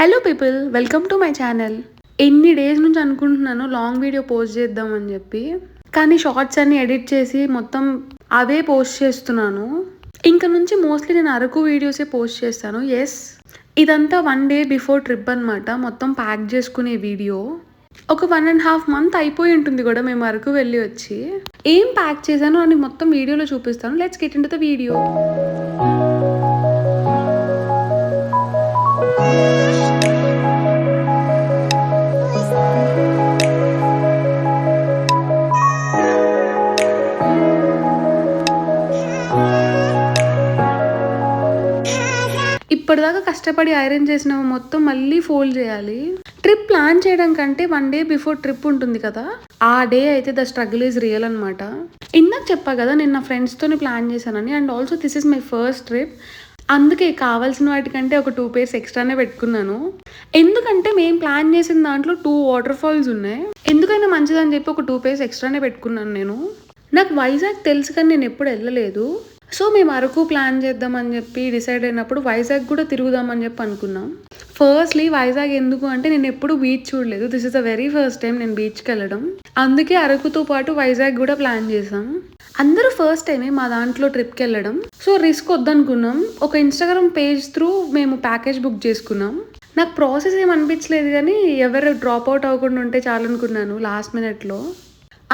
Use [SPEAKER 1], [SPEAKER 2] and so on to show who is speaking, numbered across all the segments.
[SPEAKER 1] Hello people, welcome to my channel. ఎన్ని days నుంచి అనుకుంటున్నాను లాంగ్ వీడియో పోస్ట్ చేద్దామని చెప్పి, కానీ షార్ట్స్ అన్ని ఎడిట్ చేసి మొత్తం అవే పోస్ట్ చేస్తున్నాను. ఇంక నుంచి మోస్ట్లీ నేను అరకు వీడియోసే పోస్ట్ చేస్తాను. ఎస్, ఇదంతా 1 డే బిఫోర్ ట్రిప్ అనమాట. మొత్తం ప్యాక్ చేసుకునే వీడియో. ఒక 1.5 month అయిపోయి ఉంటుంది కూడా మేము అరకు వెళ్ళి వచ్చి. ఏం ప్యాక్ చేశాను అని మొత్తం వీడియోలో చూపిస్తాను. Let's get into the video. ఇప్పటిదాకా కష్టపడి ఐరన్ చేసినవి మొత్తం మళ్ళీ ఫోల్డ్ చేయాలి. ట్రిప్ ప్లాన్ చేయడం కంటే 1 డే బిఫోర్ ట్రిప్ ఉంటుంది కదా, ఆ డే అయితే ద స్ట్రగుల్ ఈజ్ రియల్ అనమాట. ఇందాక చెప్పా కదా నేను నా ఫ్రెండ్స్తోని ప్లాన్ చేశానని. And also this is my first trip. అందుకే కావాల్సిన వాటికంటే ఒక 2 pairs ఎక్స్ట్రానే పెట్టుకున్నాను. ఎందుకంటే మేము ప్లాన్ చేసిన దాంట్లో 2 వాటర్ ఫాల్స్ ఉన్నాయి. ఎందుకైనా మంచిదని చెప్పి ఒక 2 pairs ఎక్స్ట్రానే పెట్టుకున్నాను నేను. నాకు వైజాగ్ తెలుసు కానీ నేను ఎప్పుడు వెళ్ళలేదు. సో మేము అరకు ప్లాన్ చేద్దామని చెప్పి డిసైడ్ అయినప్పుడు వైజాగ్ కూడా తిరుగుదామని చెప్పి అనుకున్నాం. ఫస్ట్లీ వైజాగ్ ఎందుకు అంటే నేను ఎప్పుడు బీచ్ చూడలేదు. This is the very first time నేను బీచ్కి వెళ్ళడం. అందుకే అరకుతో పాటు వైజాగ్ కూడా ప్లాన్ చేసాం. అందరూ ఫస్ట్ టైమే మా దాంట్లో ట్రిప్కి వెళ్ళడం. సో రిస్క్ వద్దనుకున్నాం. ఒక ఇన్స్టాగ్రామ్ పేజ్ త్రూ మేము ప్యాకేజ్ బుక్ చేసుకున్నాం. నాకు ప్రాసెస్ ఏం అనిపించలేదు కానీ ఎవరు డ్రాప్ అవుట్ అవ్వకుండా ఉంటే చాలనుకున్నాను. లాస్ట్ మినిట్లో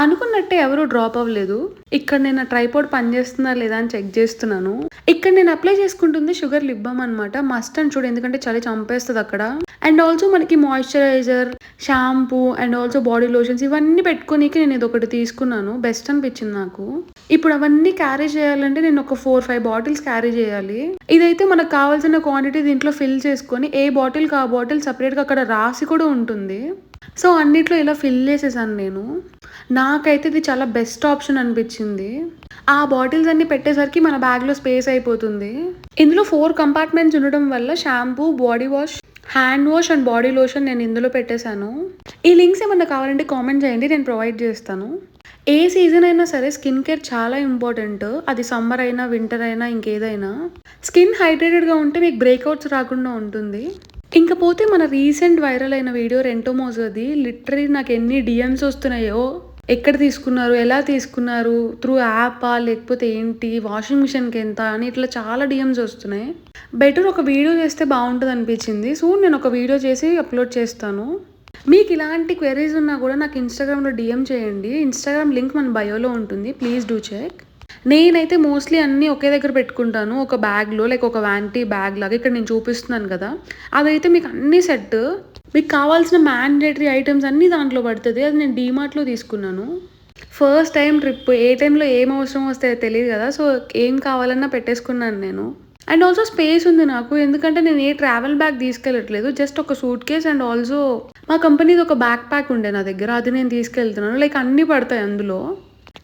[SPEAKER 1] అనుకున్నట్టే ఎవరు డ్రాప్ అవ్వలేదు. ఇక్కడ నేను ట్రైపాడ్ పనిచేస్తుందా లేదా అని చెక్ చేస్తున్నాను. ఇక్కడ నేను అప్లై చేసుకుంటుంది షుగర్ లిప్ బామ్ అనమాట. మస్ట్ అని చూడు, ఎందుకంటే చలి చంపేస్తుంది అక్కడ. అండ్ ఆల్సో మనకి moisturiser, shampoo and also body lotions ఇవన్నీ పెట్టుకోనీకి నేను ఇది ఒకటి తీసుకున్నాను. బెస్ట్ అనిపించింది నాకు. ఇప్పుడు అవన్నీ క్యారీ చేయాలంటే నేను ఒక 4-5 బాటిల్స్ క్యారీ చేయాలి. ఇదైతే మనకు కావాల్సిన క్వాంటిటీ దీంట్లో ఫిల్ చేసుకొని ఏ బాటిల్కి ఆ బాటిల్ సపరేట్గా అక్కడ రాసి కూడా ఉంటుంది. సో అన్నిట్లో ఇలా ఫిల్ చేసేసాను నేను. నాకైతే ఇది చాలా బెస్ట్ ఆప్షన్ అనిపించింది. ఆ బాటిల్స్ అన్ని పెట్టేసరికి మన బ్యాగ్లో స్పేస్ అయిపోతుంది. ఇందులో 4 compartments ఉండడం వల్ల shampoo, body wash, hand wash and body lotion నేను ఇందులో పెట్టేశాను. ఈ లింక్స్ ఏమన్నా కావాలంటే కామెంట్ చేయండి, నేను ప్రొవైడ్ చేస్తాను. ఏ సీజన్ అయినా సరే స్కిన్ కేర్ చాలా ఇంపార్టెంట్. అది సమ్మర్ అయినా వింటర్ అయినా ఇంకేదైనా. స్కిన్ హైడ్రేటెడ్గా ఉంటే మీకు బ్రేక్అవుట్స్ రాకుండా ఉంటుంది. ఇంకపోతే మన రీసెంట్ వైరల్ అయిన వీడియో రెంటోమోజోది లిటరలీ నాకు ఎన్ని డిఎమ్స్ వస్తున్నాయో. ఎక్కడ తీసుకున్నారు, ఎలా తీసుకున్నారు, త్రూ యాపా లేకపోతే ఏంటి, వాషింగ్ మిషన్కి ఎంత అని ఇట్లా చాలా డిఎమ్స్ వస్తున్నాయి. బెటర్ ఒక వీడియో చేస్తే బాగుంటుంది అనిపించింది. సో నేను ఒక వీడియో చేసి అప్లోడ్ చేస్తాను. మీకు ఇలాంటి క్వెరీస్ ఉన్నా కూడా నాకు ఇన్స్టాగ్రామ్లో డిఎం చేయండి. ఇన్స్టాగ్రామ్ లింక్ మన బయోలో ఉంటుంది, ప్లీజ్ డూ చెక్. నేనైతే మోస్ట్లీ అన్నీ ఒకే దగ్గర పెట్టుకుంటాను. ఒక బ్యాగ్లో లైక్ ఒక వ్యాంటీ బ్యాగ్ లాగా ఇక్కడ నేను చూపిస్తున్నాను కదా, అదైతే మీకు అన్ని సెట్. మీకు కావాల్సిన మ్యాండేటరీ ఐటమ్స్ అన్నీ దాంట్లో పడుతుంది. అది నేను డీమార్ట్లో తీసుకున్నాను. ఫస్ట్ టైం ట్రిప్, ఏ టైంలో ఏం అవసరం వస్తే తెలియదు కదా. సో ఏం కావాలన్నా పెట్టేసుకున్నాను నేను. అండ్ ఆల్సో స్పేస్ ఉంది నాకు, ఎందుకంటే నేను ఏ ట్రావెల్ బ్యాగ్ తీసుకెళ్ళట్లేదు. జస్ట్ ఒక సూట్ కేస్ అండ్ ఆల్సో మా కంపెనీది ఒక బ్యాక్ ప్యాక్ ఉండే నా దగ్గర, అది నేను తీసుకెళ్తున్నాను. లైక్ అన్నీ పడతాయి అందులో.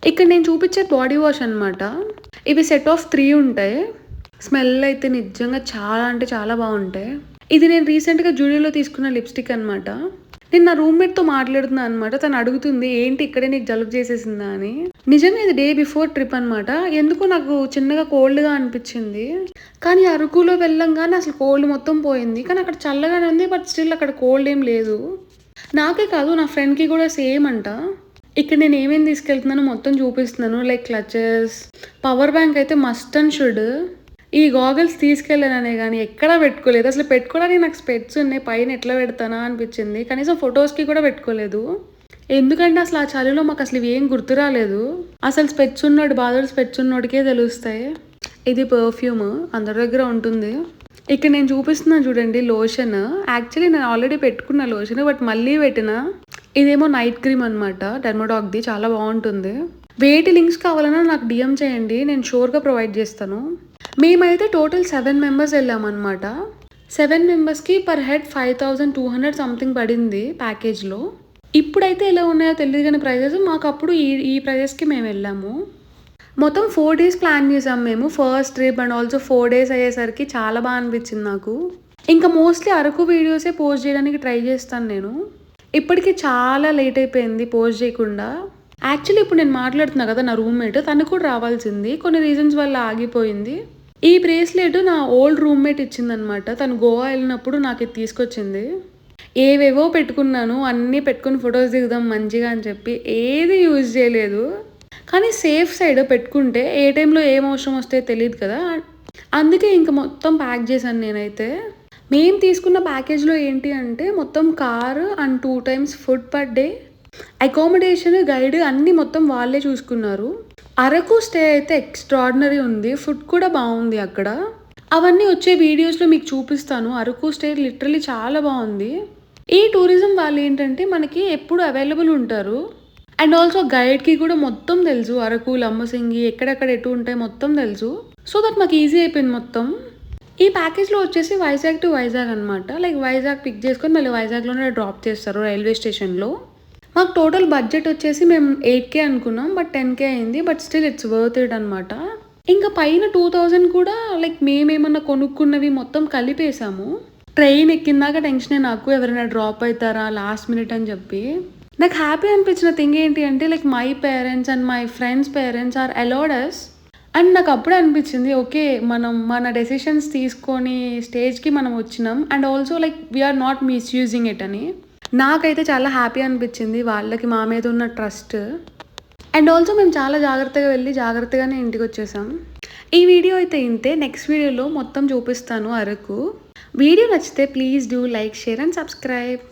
[SPEAKER 1] ఇక్కడ నేను చూపించే బాడీ వాష్ అనమాట. ఇవి సెట్ ఆఫ్ 3 ఉంటాయి. స్మెల్ అయితే నిజంగా చాలా అంటే చాలా బాగుంటాయి. ఇది నేను రీసెంట్గా జూడియోలో తీసుకున్న లిప్స్టిక్ అనమాట. నేను నా రూమ్మేట్తో మాట్లాడుతున్నాను అనమాట. తను అడుగుతుంది ఏంటి ఇక్కడే నీకు జలుబు చేసేసిందా అని. నిజంగా ఇది డే బిఫోర్ ట్రిప్ అనమాట. ఎందుకో నాకు చిన్నగా కోల్డ్గా అనిపించింది. కానీ అరకులో వెళ్ళంగానే అసలు కోల్డ్ మొత్తం పోయింది. కానీ అక్కడ చల్లగానే ఉంది, బట్ స్టిల్ అక్కడ కోల్డ్ ఏం లేదు. నాకే కాదు నా ఫ్రెండ్కి కూడా సేమ్ అంట. ఇక్కడ నేను ఏమేమి తీసుకెళ్తున్నానో మొత్తం చూపిస్తున్నాను. లైక్ క్లచెస్, పవర్ బ్యాంక్ అయితే మస్ట్ అండ్ షుడ్. ఈ గాగల్స్ తీసుకెళ్ళాననే కానీ ఎక్కడా పెట్టుకోలేదు. అసలు పెట్టుకోవడానికి నాకు స్పెట్స్ ఉన్నాయి, పైన ఎట్లా పెడతానా అనిపించింది. కనీసం ఫొటోస్కి కూడా పెట్టుకోలేదు. ఎందుకంటే అసలు ఆ చలిలో మాకు అసలు ఏం గుర్తు రాలేదు. అసలు స్పెట్స్ ఉన్నోడు బాధలు స్పెట్స్ ఉన్నోడికే తెలుస్తాయి. ఇది పర్ఫ్యూమ్ అందరి దగ్గర ఉంటుంది. ఇక్కడ నేను చూపిస్తున్నాను చూడండి లోషన్. యాక్చువల్లీ నేను ఆల్రెడీ పెట్టుకున్న లోషన్, బట్ మళ్ళీ పెట్టిన. ఇదేమో నైట్ క్రీమ్ అనమాట, డెర్మోడాక్ది, చాలా బాగుంటుంది. వేటి లింక్స్ కావాలన్నా నాకు డిఎం చేయండి, నేను షూర్గా ప్రొవైడ్ చేస్తాను. మేమైతే టోటల్ 7 members వెళ్ళామన్నమాట. 7 members పర్ హెడ్ 5200 సంథింగ్ పడింది ప్యాకేజ్లో. ఇప్పుడైతే ఎలా ఉన్నాయో తెలియదు కానీ ప్రైజెస్, మాకు అప్పుడు ఈ ప్రైజెస్కి మేము వెళ్ళాము. మొత్తం 4 days ప్లాన్ చేసాం మేము. First trip and also 4 days అయ్యేసరికి చాలా బాగా అనిపించింది నాకు. ఇంకా మోస్ట్లీ అరకు వీడియోసే పోస్ట్ చేయడానికి ట్రై చేస్తాను నేను. ఇప్పటికీ చాలా లేట్ అయిపోయింది పోస్ట్ చేయకుండా. యాక్చువల్లీ ఇప్పుడు నేను మాట్లాడుతున్నా కదా, నా రూమ్మేట్ తను కూడా రావాల్సింది, కొన్ని రీజన్స్ వల్ల ఆగిపోయింది. ఈ బ్రేస్లెట్ నా ఓల్డ్ రూమ్మేట్ ఇచ్చిందనమాట. తను గోవా వెళ్ళినప్పుడు నాకు ఇది తీసుకొచ్చింది. ఏవేవో పెట్టుకున్నాను, అన్నీ పెట్టుకొని ఫొటోస్ దిగుదాం మంచిగా అని చెప్పి ఏది యూజ్ చేయలేదు. కానీ సేఫ్ సైడ్ పెట్టుకుంటే ఏ టైంలో ఏం అవసరం వస్తాయో తెలియదు కదా, అందుకే ఇంక మొత్తం ప్యాక్ చేశాను నేనైతే. మేము తీసుకున్న ప్యాకేజ్లో ఏంటి అంటే మొత్తం car and 2 times food per day, accommodation, guide అన్నీ మొత్తం వాళ్ళే చూసుకున్నారు. అరకు స్టే అయితే ఎక్స్ట్రాడినరీ ఉంది, ఫుడ్ కూడా బాగుంది అక్కడ. అవన్నీ వచ్చే వీడియోస్లో మీకు చూపిస్తాను. అరకు స్టే లిటరలీ చాలా బాగుంది. ఈ టూరిజం వాళ్ళు ఏంటంటే మనకి ఎప్పుడు అవైలబుల్ ఉంటారు. అండ్ ఆల్సో గైడ్కి కూడా మొత్తం తెలుసు, అరకు, లంబసింగి ఎక్కడెక్కడ ఎటు ఉంటాయి మొత్తం తెలుసు. సో దట్ మాకు ఈజీ అయిపోయింది మొత్తం. ఈ ప్యాకేజ్లో వచ్చేసి వైజాగ్ టు వైజాగ్ అనమాట. లైక్ వైజాగ్ పిక్ చేసుకొని మళ్ళీ వైజాగ్లోనే డ్రాప్ చేస్తారు రైల్వే స్టేషన్లో. మాకు టోటల్ బడ్జెట్ వచ్చేసి మేము 8K అనుకున్నాం, బట్ 10K అయింది. But still it's worth it అనమాట. ఇంకా పైన 2000 కూడా లైక్ మేమేమన్నా కొనుక్కున్నవి మొత్తం కలిపేసాము. ట్రైన్ ఎక్కిందాక టెన్షనే నాకు, ఎవరైనా డ్రాప్ అవుతారా లాస్ట్ మినిట్ అని చెప్పి. నాకు హ్యాపీ అనిపించిన థింగ్ ఏంటి అంటే like my parents and my friends parents are allowed us. And నాకు అప్పుడే అనిపించింది ఓకే మనం మన డెసిషన్స్ తీసుకొని స్టేజ్కి మనం వచ్చినాం. And also like we are not misusing it అని నాకైతే చాలా హ్యాపీ అనిపించింది, వాళ్ళకి మా మీద ఉన్న ట్రస్ట్. అండ్ ఆల్సో మేము చాలా జాగ్రత్తగా వెళ్ళి జాగ్రత్తగానే ఇంటికి వచ్చేసాం. ఈ వీడియో అయితే ఇంతే. నెక్స్ట్ వీడియోలో మొత్తం చూపిస్తాను అరకు. వీడియో నచ్చితే please do like, share and subscribe.